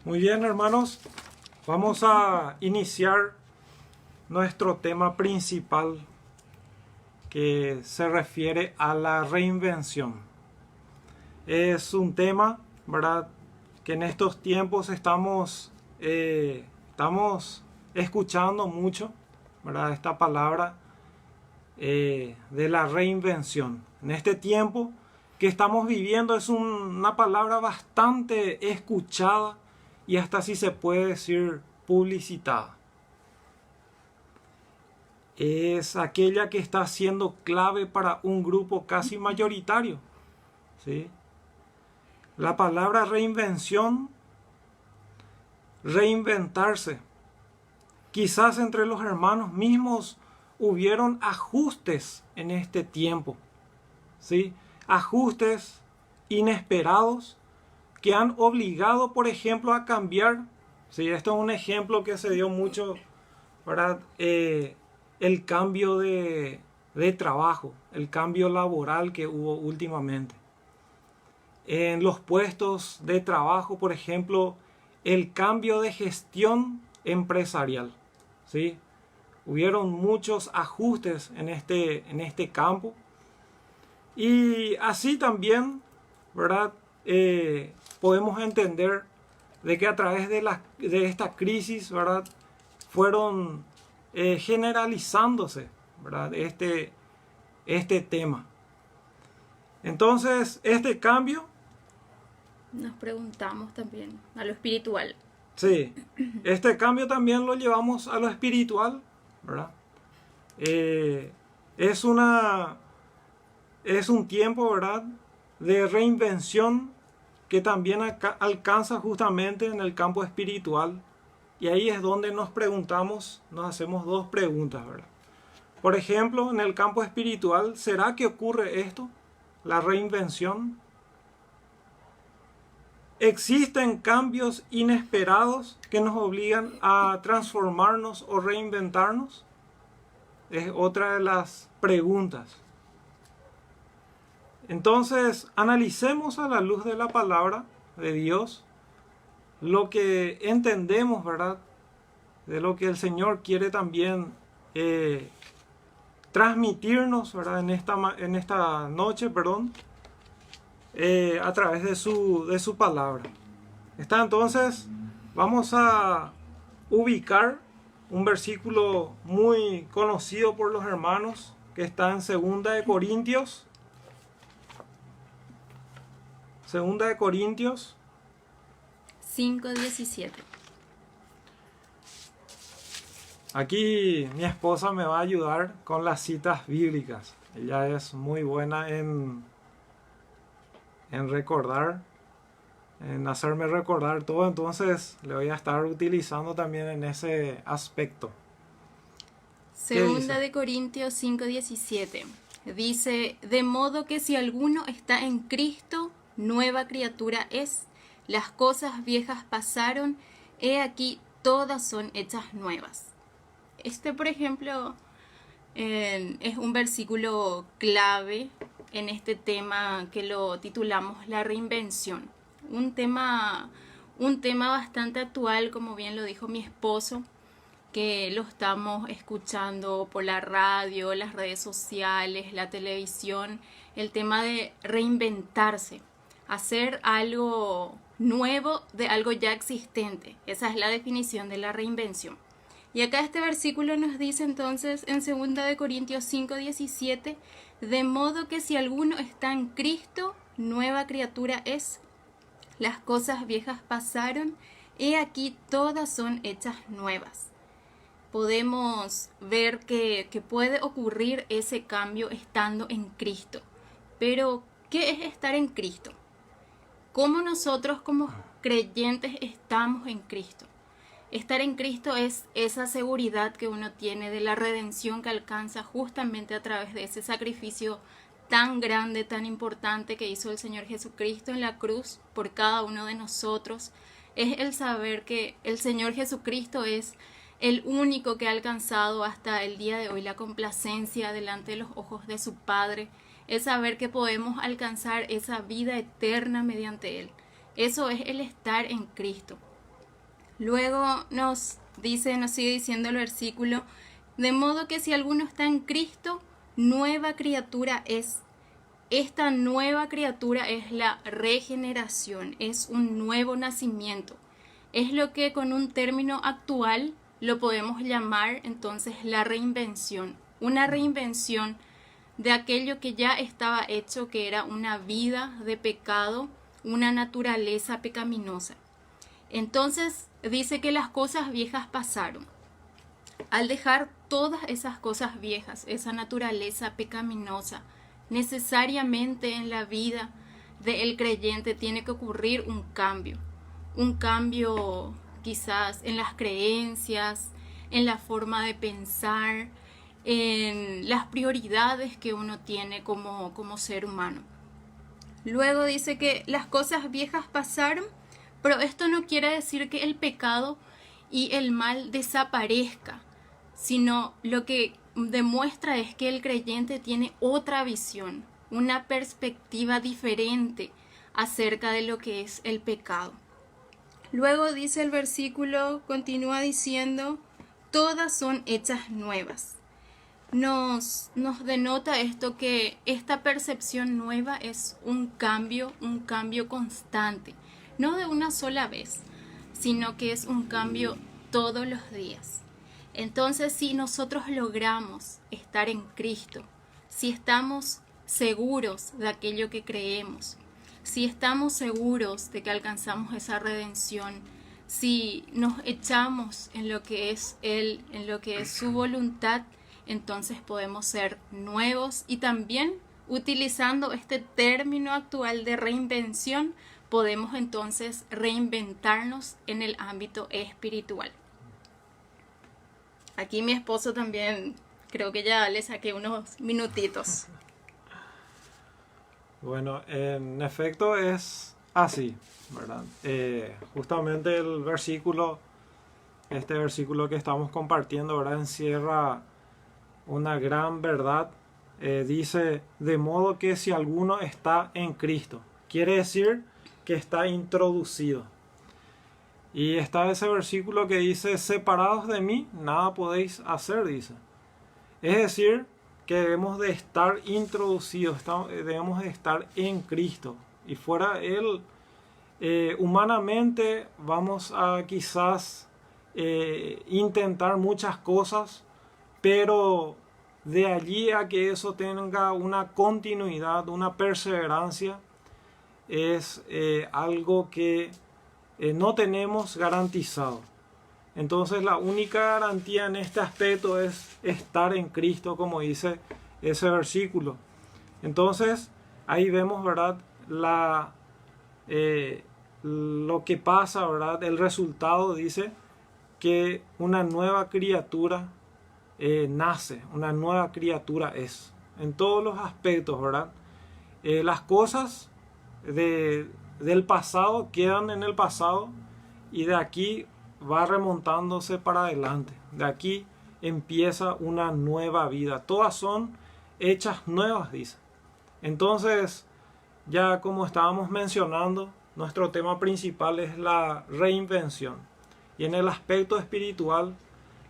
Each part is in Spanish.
Muy bien, hermanos, vamos a iniciar nuestro tema principal que se refiere a la reinvención. Es un tema, ¿verdad?, que en estos tiempos estamos escuchando mucho, ¿verdad?, esta palabra de la reinvención. En este tiempo que estamos viviendo es una palabra bastante escuchada y hasta si se puede decir publicitada. Es aquella que está siendo clave para un grupo casi mayoritario, ¿sí? La palabra reinvención, reinventarse. Quizás entre los hermanos mismos hubieron ajustes en este tiempo, ¿sí? Ajustes inesperados que han obligado, por ejemplo, a cambiar. Sí, esto es un ejemplo que se dio mucho, ¿verdad? El cambio de trabajo, el cambio laboral que hubo últimamente. En los puestos de trabajo, por ejemplo, el cambio de gestión empresarial, ¿sí? Hubieron muchos ajustes en este campo. Y así también, ¿verdad? Podemos entender de que a través de esta crisis, ¿verdad?, fueron generalizándose, ¿verdad?, este tema. Entonces, este cambio, Nos preguntamos también a lo espiritual. sí, este cambio también lo llevamos a lo espiritual, ¿verdad? Eh, es un tiempo, ¿verdad?, de reinvención que también alcanza justamente en el campo espiritual. Y ahí es donde nos hacemos dos preguntas, ¿verdad? Por ejemplo, en el campo espiritual, ¿será que ocurre esto? La reinvención. ¿Existen cambios inesperados que nos obligan a transformarnos o reinventarnos? Es otra de las preguntas. Entonces, analicemos a la luz de la palabra de Dios lo que entendemos, ¿verdad?, de lo que el Señor quiere también transmitirnos, ¿verdad?, en esta noche, a través de su palabra. Entonces, vamos a ubicar un versículo muy conocido por los hermanos que está en 2 de Corintios 5:17. Aquí mi esposa me va a ayudar con las citas bíblicas. Ella es muy buena en recordar, en hacerme recordar todo, entonces le voy a estar utilizando también en ese aspecto. ¿Qué Segunda dice? de Corintios 5:17. Dice, de modo que si alguno está en Cristo, nueva criatura es. Las cosas viejas pasaron, he aquí todas son hechas nuevas. Por ejemplo, es un versículo clave en este tema que lo titulamos la reinvención. Un tema bastante actual, como bien lo dijo mi esposo, que lo estamos escuchando por la radio, las redes sociales, la televisión, el tema de reinventarse, hacer algo nuevo de algo ya existente. Esa es la definición de la reinvención. Y acá este versículo nos dice entonces en 2 de Corintios 5:17, de modo que si alguno está en Cristo, nueva criatura es. Las cosas viejas pasaron, he aquí todas son hechas nuevas. Podemos ver que puede ocurrir ese cambio estando en Cristo. Pero, ¿qué es estar en Cristo? ¿Cómo nosotros como creyentes estamos en Cristo? Estar en Cristo es esa seguridad que uno tiene de la redención que alcanza justamente a través de ese sacrificio tan grande, tan importante que hizo el Señor Jesucristo en la cruz por cada uno de nosotros. Es el saber que el Señor Jesucristo es el único que ha alcanzado hasta el día de hoy la complacencia delante de los ojos de su Padre. Es saber que podemos alcanzar esa vida eterna mediante Él. Eso es el estar en Cristo. Luego nos sigue diciendo el versículo, de modo que si alguno está en Cristo, nueva criatura es. Esta nueva criatura es la regeneración, es un nuevo nacimiento. Es lo que con un término actual lo podemos llamar entonces la reinvención. Una reinvención de aquello que ya estaba hecho, que era una vida de pecado, una naturaleza pecaminosa. Entonces dice que las cosas viejas pasaron. Al dejar todas esas cosas viejas, esa naturaleza pecaminosa, necesariamente en la vida del creyente tiene que ocurrir un cambio quizás en las creencias, en la forma de pensar, en las prioridades que uno tiene como ser humano. Luego dice que las cosas viejas pasaron, pero esto no quiere decir que el pecado y el mal desaparezca, sino lo que demuestra es que el creyente tiene otra visión, una perspectiva diferente acerca de lo que es el pecado. Luego dice el versículo, continúa diciendo, todas son hechas nuevas. Nos denota esto, que esta percepción nueva es un cambio constante, no de una sola vez, sino que es un cambio todos los días. Entonces, si nosotros logramos estar en Cristo, si estamos seguros de aquello que creemos, si estamos seguros de que alcanzamos esa redención, si nos echamos en lo que es Él, en lo que es su voluntad, entonces podemos ser nuevos, y también utilizando este término actual de reinvención, podemos entonces reinventarnos en el ámbito espiritual. Aquí mi esposo también, creo que ya le saqué unos minutitos. Bueno, en efecto es así, ¿verdad? Justamente este versículo que estamos compartiendo, ¿verdad?, encierra una gran verdad. Dice, de modo que si alguno está en Cristo, quiere decir que está introducido. Y está ese versículo que dice, separados de mí, nada podéis hacer, dice. Es decir, que debemos de estar introducidos, debemos de estar en Cristo. Y fuera Él, humanamente vamos a quizás intentar muchas cosas, pero de allí a que eso tenga una continuidad, una perseverancia, es algo que no tenemos garantizado. Entonces la única garantía en este aspecto es estar en Cristo, como dice ese versículo. Entonces ahí vemos, ¿verdad?, lo que pasa, ¿verdad? El resultado dice que una nueva criatura nace, una nueva criatura es, en todos los aspectos, ¿verdad? Las cosas del pasado quedan en el pasado, y de aquí va remontándose para adelante. De aquí empieza una nueva vida. Todas son hechas nuevas, dice. Entonces, ya como estábamos mencionando, nuestro tema principal es la reinvención. Y en el aspecto espiritual,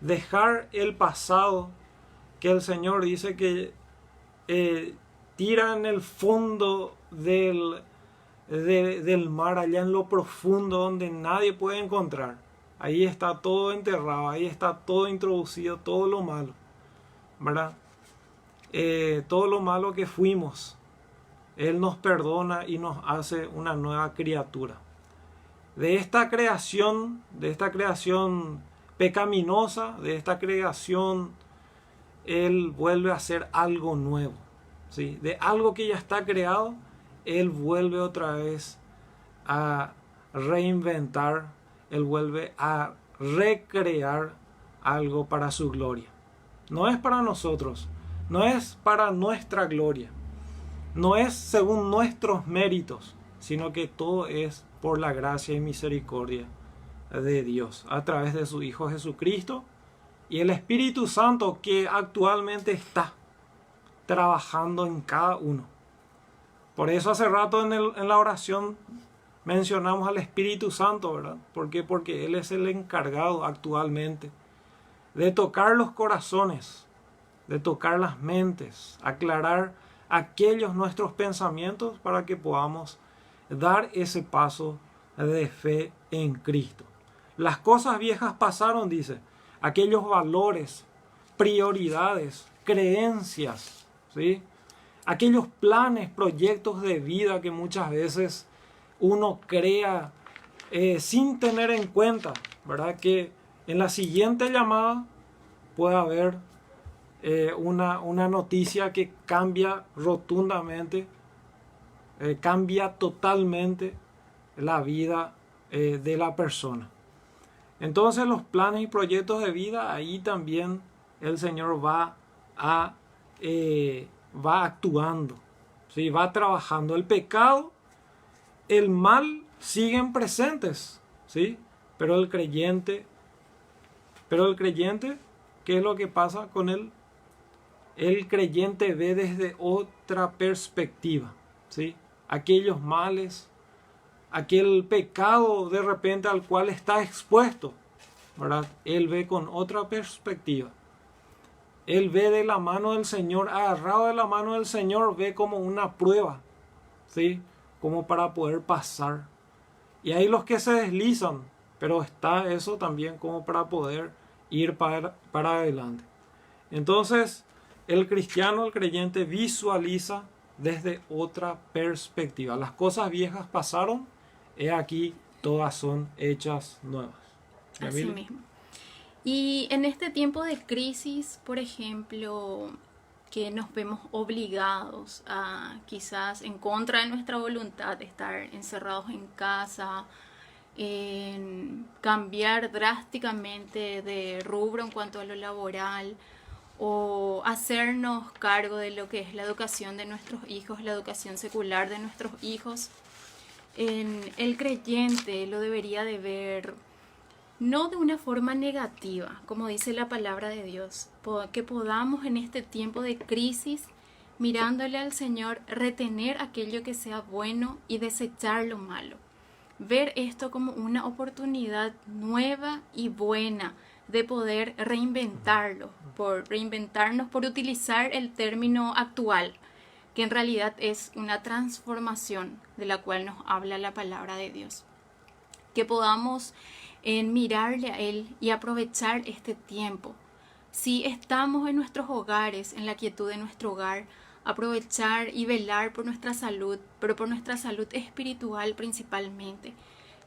dejar el pasado, que el Señor dice que tira en el fondo del mar, allá en lo profundo, donde nadie puede encontrar. Ahí está todo enterrado, ahí está todo introducido, todo lo malo, ¿verdad? Todo lo malo que fuimos, Él nos perdona y nos hace una nueva criatura. De esta creación pecaminosa, de esta creación, Él vuelve a hacer algo nuevo, ¿sí? De algo que ya está creado, Él vuelve otra vez a reinventar, Él vuelve a recrear algo para su gloria. No es para nosotros, no es para nuestra gloria, no es según nuestros méritos, sino que todo es por la gracia y misericordia de Dios, a través de su Hijo Jesucristo y el Espíritu Santo, que actualmente está trabajando en cada uno. Por eso hace rato en la oración mencionamos al Espíritu Santo, ¿verdad? ¿Por qué? Porque Él es el encargado actualmente de tocar los corazones, de tocar las mentes, aclarar aquellos nuestros pensamientos para que podamos dar ese paso de fe en Cristo. Las cosas viejas pasaron, dice, aquellos valores, prioridades, creencias, ¿sí? Aquellos planes, proyectos de vida que muchas veces uno crea sin tener en cuenta, ¿verdad? Que en la siguiente llamada puede haber una noticia que cambia rotundamente, cambia totalmente la vida de la persona. Entonces los planes y proyectos de vida, ahí también el Señor va actuando, ¿sí? Va trabajando. El pecado, el mal siguen presentes, ¿sí? Pero el creyente, ¿qué es lo que pasa con él? El creyente ve desde otra perspectiva, ¿sí? Aquellos males, aquel pecado de repente al cual está expuesto, ¿verdad? Él ve con otra perspectiva. Él ve de la mano del Señor, agarrado de la mano del Señor, ve como una prueba, ¿sí? Como para poder pasar. Y hay los que se deslizan, pero está eso también como para poder ir para adelante. Entonces, el cristiano, el creyente, visualiza desde otra perspectiva. Las cosas viejas pasaron, he aquí, todas son hechas nuevas. Así mismo. Y en este tiempo de crisis, por ejemplo, que nos vemos obligados a, quizás en contra de nuestra voluntad, de estar encerrados en casa, en cambiar drásticamente de rubro en cuanto a lo laboral, o hacernos cargo de lo que es la educación de nuestros hijos, la educación secular de nuestros hijos, el creyente lo debería de ver no de una forma negativa, como dice la palabra de Dios, que podamos en este tiempo de crisis, mirándole al Señor, retener aquello que sea bueno y desechar lo malo. Ver esto como una oportunidad nueva y buena de poder reinventarnos, por utilizar el término actual, que en realidad es una transformación de la cual nos habla la palabra de Dios. Que podamos mirarle a Él y aprovechar este tiempo. Si estamos en nuestros hogares, en la quietud de nuestro hogar, aprovechar y velar por nuestra salud, pero por nuestra salud espiritual principalmente.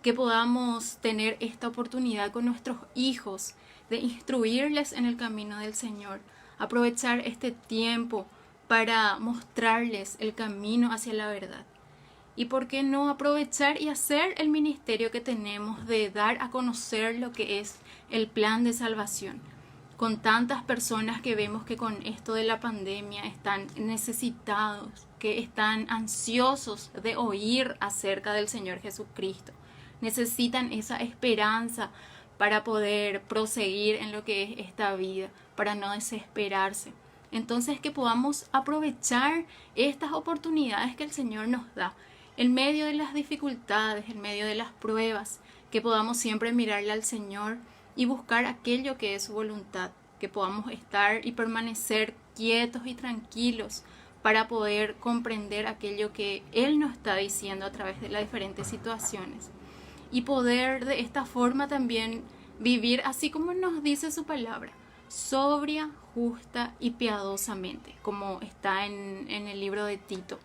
Que podamos tener esta oportunidad con nuestros hijos de instruirles en el camino del Señor. Aprovechar este tiempo para mostrarles el camino hacia la verdad. Y por qué no aprovechar y hacer el ministerio que tenemos de dar a conocer lo que es el plan de salvación. Con tantas personas que vemos que con esto de la pandemia están necesitados, que están ansiosos de oír acerca del Señor Jesucristo. Necesitan esa esperanza para poder proseguir en lo que es esta vida, para no desesperarse. Entonces que podamos aprovechar estas oportunidades que el Señor nos da. En medio de las dificultades, en medio de las pruebas, que podamos siempre mirarle al Señor y buscar aquello que es su voluntad, que podamos estar y permanecer quietos y tranquilos para poder comprender aquello que Él nos está diciendo a través de las diferentes situaciones y poder de esta forma también vivir así como nos dice su palabra, sobria, justa y piadosamente, como está en el libro de Tito.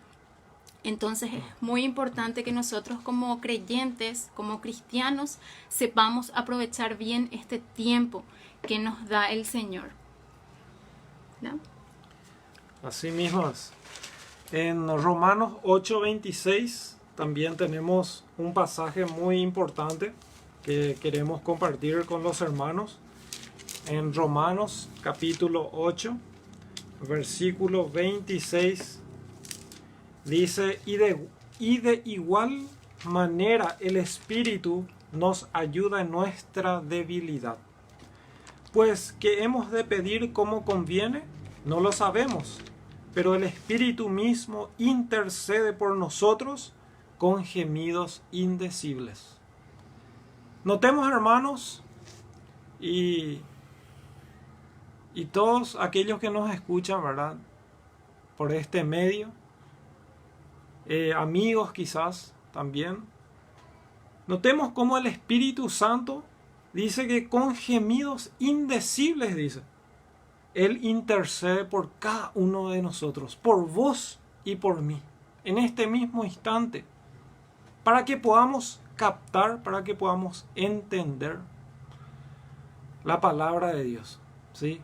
Entonces es muy importante que nosotros como creyentes, como cristianos, sepamos aprovechar bien este tiempo que nos da el Señor, ¿no? Así mismo es. En Romanos 8:26 también tenemos un pasaje muy importante que queremos compartir con los hermanos. En Romanos capítulo 8, versículo 26 dice, y de igual manera el Espíritu nos ayuda en nuestra debilidad. Pues que hemos de pedir como conviene, no lo sabemos, pero el Espíritu mismo intercede por nosotros con gemidos indecibles. Notemos, hermanos, y todos aquellos que nos escuchan, ¿verdad?, por este medio, amigos quizás también, notemos cómo el Espíritu Santo dice que con gemidos indecibles, dice, Él intercede por cada uno de nosotros, por vos y por mí, en este mismo instante, para que podamos captar, para que podamos entender la palabra de Dios, ¿sí?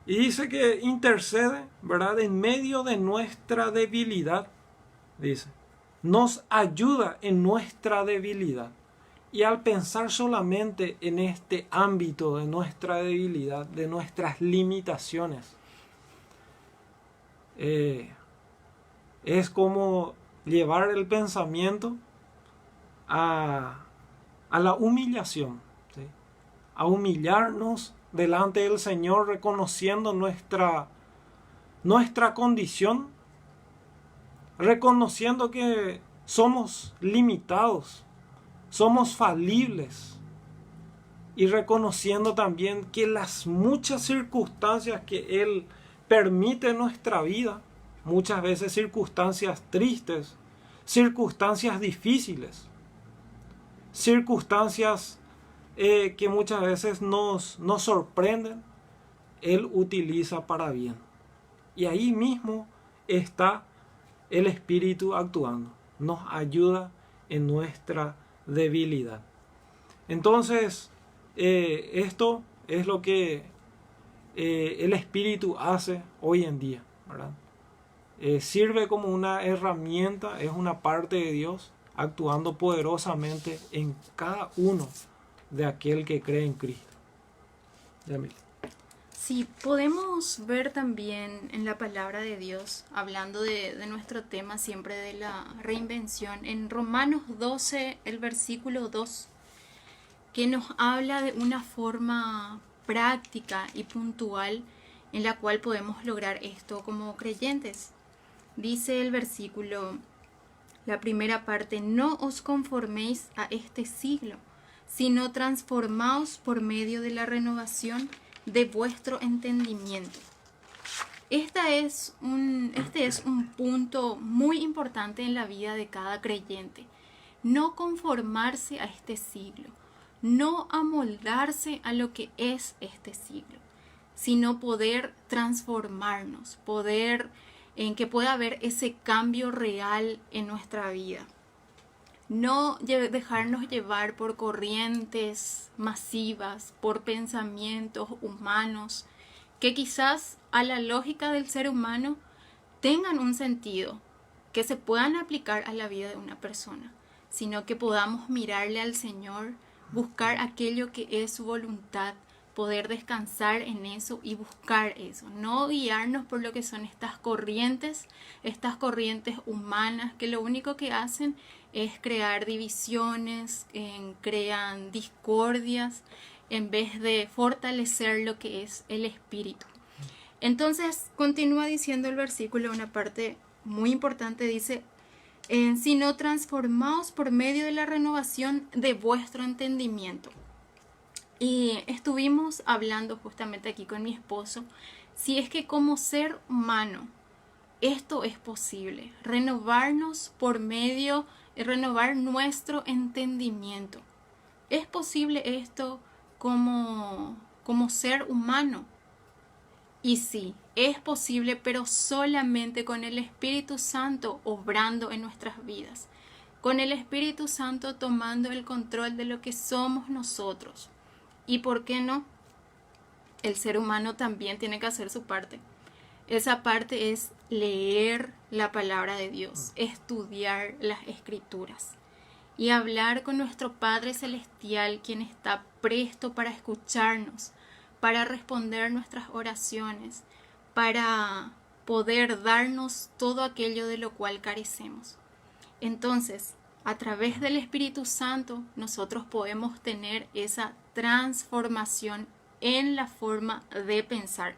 Y dice que intercede, ¿verdad?, en medio de nuestra debilidad, dice, nos ayuda en nuestra debilidad. Y al pensar solamente en este ámbito de nuestra debilidad, de nuestras limitaciones, es como llevar el pensamiento a la humillación, ¿sí?, a humillarnos delante del Señor, reconociendo nuestra condición, reconociendo que somos limitados, somos falibles, y reconociendo también que las muchas circunstancias que Él permite en nuestra vida, muchas veces circunstancias tristes, circunstancias difíciles, circunstancias que muchas veces nos sorprenden, Él utiliza para bien. Y ahí mismo está el Espíritu actuando, nos ayuda en nuestra debilidad. Entonces, esto es lo que el Espíritu hace hoy en día, ¿verdad? Sirve como una herramienta, es una parte de Dios actuando poderosamente en cada uno de aquel que cree en Cristo. Yamil. Sí, podemos ver también en la palabra de Dios, hablando de nuestro tema siempre de la reinvención, en Romanos 12, el versículo 2, que nos habla de una forma práctica y puntual en la cual podemos lograr esto como creyentes. Dice el versículo, la primera parte, no os conforméis a este siglo, sino transformaos por medio de la renovación de vuestro entendimiento. Este es un punto muy importante en la vida de cada creyente. No conformarse a este siglo, no amoldarse a lo que es este siglo, sino poder transformarnos, en que pueda haber ese cambio real en nuestra vida. No dejarnos llevar por corrientes masivas, por pensamientos humanos, que quizás a la lógica del ser humano tengan un sentido, que se puedan aplicar a la vida de una persona, sino que podamos mirarle al Señor, buscar aquello que es su voluntad, poder descansar en eso y buscar eso, no guiarnos por lo que son estas corrientes humanas que lo único que hacen es crear divisiones, crean discordias, en vez de fortalecer lo que es el espíritu. Entonces continúa diciendo el versículo, una parte muy importante, dice, sino transformaos por medio de la renovación de vuestro entendimiento. Y estuvimos hablando justamente aquí con mi esposo, si es que como ser humano esto es posible, renovar nuestro entendimiento. ¿Es posible esto como ser humano? Y sí, es posible, pero solamente con el Espíritu Santo obrando en nuestras vidas, con el Espíritu Santo tomando el control de lo que somos nosotros. ¿Y por qué no? El ser humano también tiene que hacer su parte. Esa parte es leer la palabra de Dios, estudiar las Escrituras y hablar con nuestro Padre Celestial, quien está presto para escucharnos, para responder nuestras oraciones, para poder darnos todo aquello de lo cual carecemos. Entonces, a través del Espíritu Santo, nosotros podemos tener esa transformación en la forma de pensar.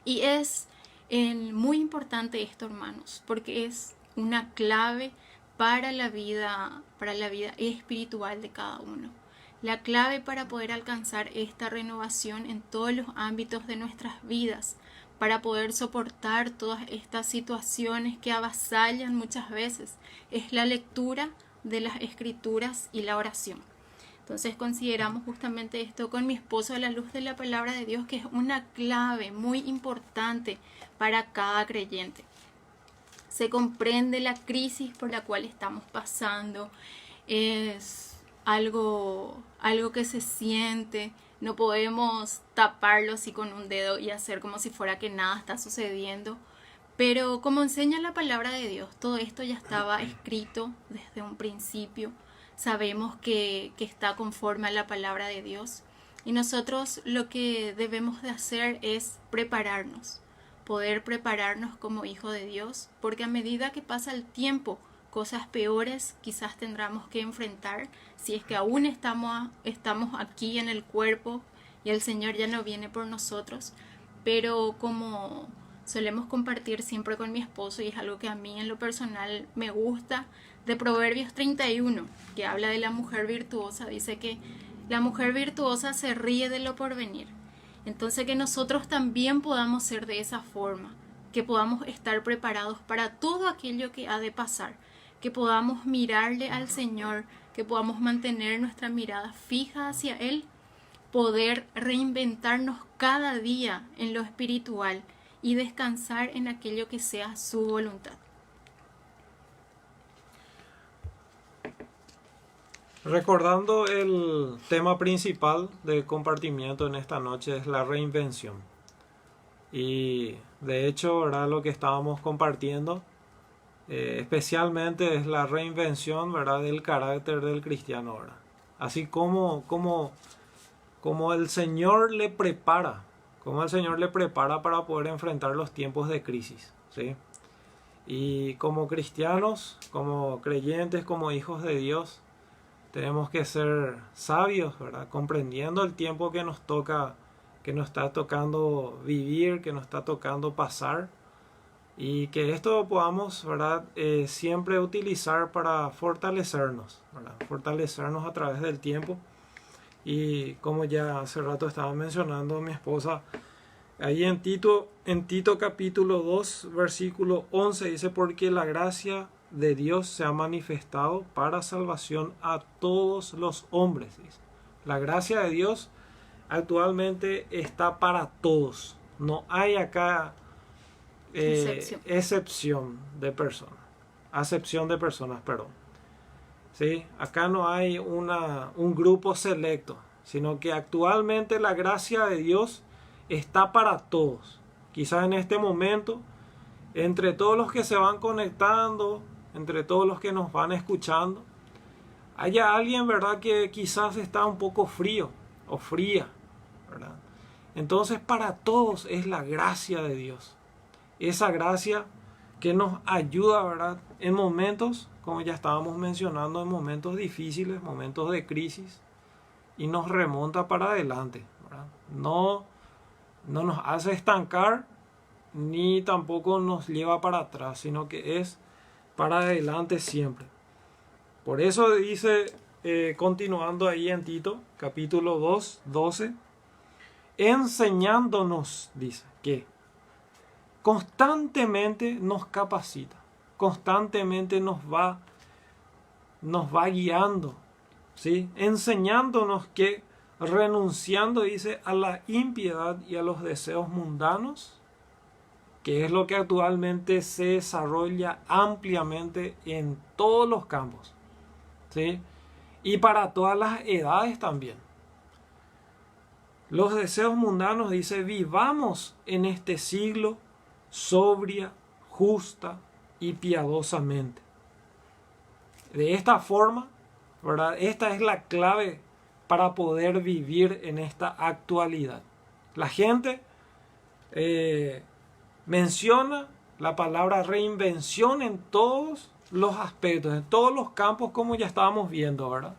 Y es muy importante esto, hermanos, porque es una clave para la vida espiritual de cada uno. La clave para poder alcanzar esta renovación en todos los ámbitos de nuestras vidas, para poder soportar todas estas situaciones que avasallan muchas veces, es la lectura de las escrituras y la oración. Entonces consideramos justamente esto con mi esposo a la luz de la palabra de Dios, que es una clave muy importante para cada creyente. Se comprende la crisis por la cual estamos pasando, es algo que se siente, no podemos taparlo así con un dedo y hacer como si fuera que nada está sucediendo. Pero como enseña la palabra de Dios, todo esto ya estaba escrito desde un principio. Sabemos que está conforme a la palabra de Dios. Y nosotros lo que debemos de hacer es prepararnos, poder prepararnos como hijo de Dios, porque a medida que pasa el tiempo, cosas peores quizás tendremos que enfrentar, si es que aún estamos aquí en el cuerpo y el Señor ya no viene por nosotros. Pero como solemos compartir siempre con mi esposo, y es algo que a mí en lo personal me gusta, de Proverbios 31, que habla de la mujer virtuosa, dice que la mujer virtuosa se ríe de lo porvenir. Entonces que nosotros también podamos ser de esa forma, que podamos estar preparados para todo aquello que ha de pasar, que podamos mirarle al Señor, que podamos mantener nuestra mirada fija hacia Él, poder reinventarnos cada día en lo espiritual y descansar en aquello que sea su voluntad. Recordando el tema principal del compartimiento en esta noche es la reinvención. Y de hecho, ¿verdad? Lo que estábamos compartiendo especialmente es la reinvención, ¿verdad? Del carácter del cristiano, ¿verdad? Así como el Señor le prepara, para poder enfrentar los tiempos de crisis, ¿sí? Y como cristianos, como creyentes, como hijos de Dios, tenemos que ser sabios, ¿verdad? Comprendiendo el tiempo que nos toca, que nos está tocando vivir, que nos está tocando pasar, y que esto podamos, ¿verdad? Siempre utilizar para fortalecernos, ¿verdad? Fortalecernos a través del tiempo. Y como ya hace rato estaba mencionando mi esposa, ahí en Tito capítulo 2, versículo 11, dice: porque la gracia de Dios se ha manifestado para salvación a todos los hombres. Dice. La gracia de Dios actualmente está para todos. No hay acá acepción de personas, perdón. ¿Sí? Acá no hay un grupo selecto, sino que actualmente la gracia de Dios está para todos. Quizás en este momento, entre todos los que se van conectando, entre todos los que nos van escuchando, haya alguien, ¿verdad?, que quizás está un poco frío o fría, ¿verdad? Entonces para todos es la gracia de Dios. Esa gracia que nos ayuda, ¿verdad?, en momentos, como ya estábamos mencionando, en momentos difíciles, momentos de crisis, y nos remonta para adelante, ¿verdad? No nos hace estancar, ni tampoco nos lleva para atrás, sino que es para adelante siempre. Por eso dice, continuando ahí en Tito, capítulo 2, 12, enseñándonos, dice, que constantemente nos capacita, constantemente nos va guiando, ¿sí? Enseñándonos que renunciando, dice, a la impiedad y a los deseos mundanos, que es lo que actualmente se desarrolla ampliamente en todos los campos, ¿sí? Y para todas las edades también. Los deseos mundanos, dice, vivamos en este siglo sobria, justa y piadosamente. De esta forma, ¿verdad? Esta es la clave para poder vivir en esta actualidad. La gente menciona la palabra reinvención en todos los aspectos, en todos los campos, como ya estábamos viendo, ¿verdad?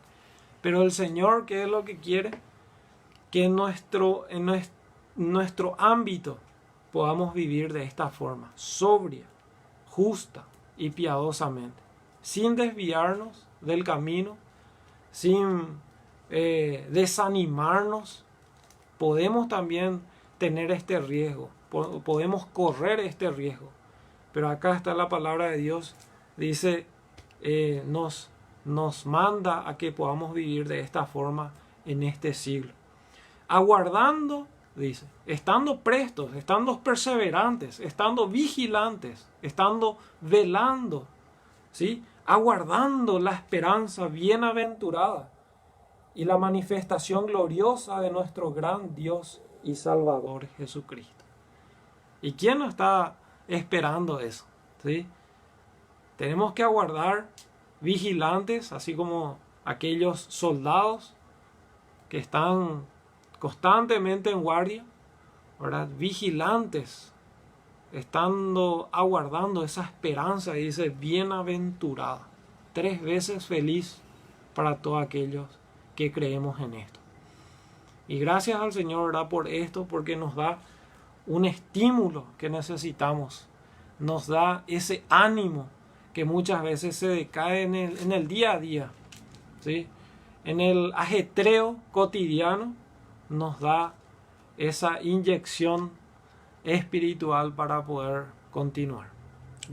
Pero el Señor, ¿qué es lo que quiere? Que en nuestro ámbito podamos vivir de esta forma, sobria, justa y piadosamente. sin desviarnos del camino, sin desanimarnos, podemos también tener este riesgo, podemos correr este riesgo. Pero acá está la palabra de Dios, dice, nos manda a que podamos vivir de esta forma en este siglo. Aguardando, dice, estando prestos, estando perseverantes, estando vigilantes, estando velando, ¿sí? Aguardando la esperanza bienaventurada y la manifestación gloriosa de nuestro gran Dios y Salvador Jesucristo. ¿Y quién no está esperando eso? ¿Sí? Tenemos que aguardar vigilantes, así como aquellos soldados que están constantemente en guardia, ¿verdad? Vigilantes, estando aguardando esa esperanza, y dice bienaventurada, 3 veces feliz para todos aquellos que creemos en esto. Y gracias al Señor, ¿verdad? Por esto, porque nos da un estímulo que necesitamos, nos da ese ánimo que muchas veces se decae en el día a día, ¿sí? En el ajetreo cotidiano nos da esa inyección espiritual para poder continuar.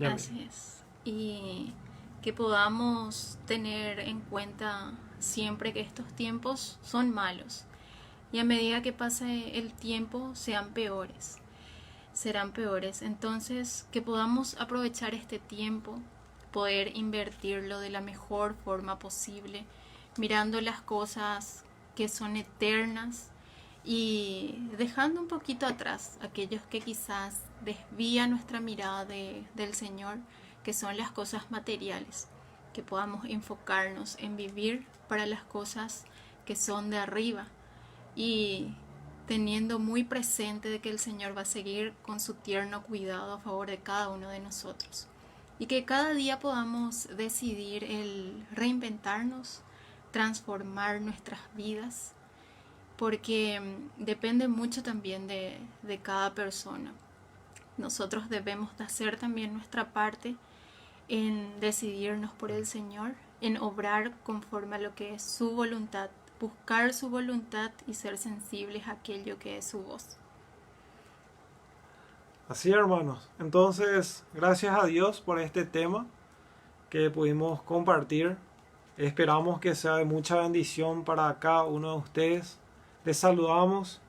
Así es. Y que podamos tener en cuenta siempre que estos tiempos son malos. Y a medida que pase el tiempo serán peores. Entonces, que podamos aprovechar este tiempo, poder invertirlo de la mejor forma posible, mirando las cosas que son eternas y dejando un poquito atrás aquellos que quizás desvían nuestra mirada del Señor, que son las cosas materiales, que podamos enfocarnos en vivir para las cosas que son de arriba y teniendo muy presente de que el Señor va a seguir con su tierno cuidado a favor de cada uno de nosotros. Y que cada día podamos decidir el reinventarnos, transformar nuestras vidas, porque depende mucho también de cada persona. Nosotros debemos de hacer también nuestra parte en decidirnos por el Señor, en obrar conforme a lo que es su voluntad, buscar su voluntad y ser sensibles a aquello que es su voz. Así, hermanos. Entonces, gracias a Dios por este tema que pudimos compartir. Esperamos que sea de mucha bendición para cada uno de ustedes. Les saludamos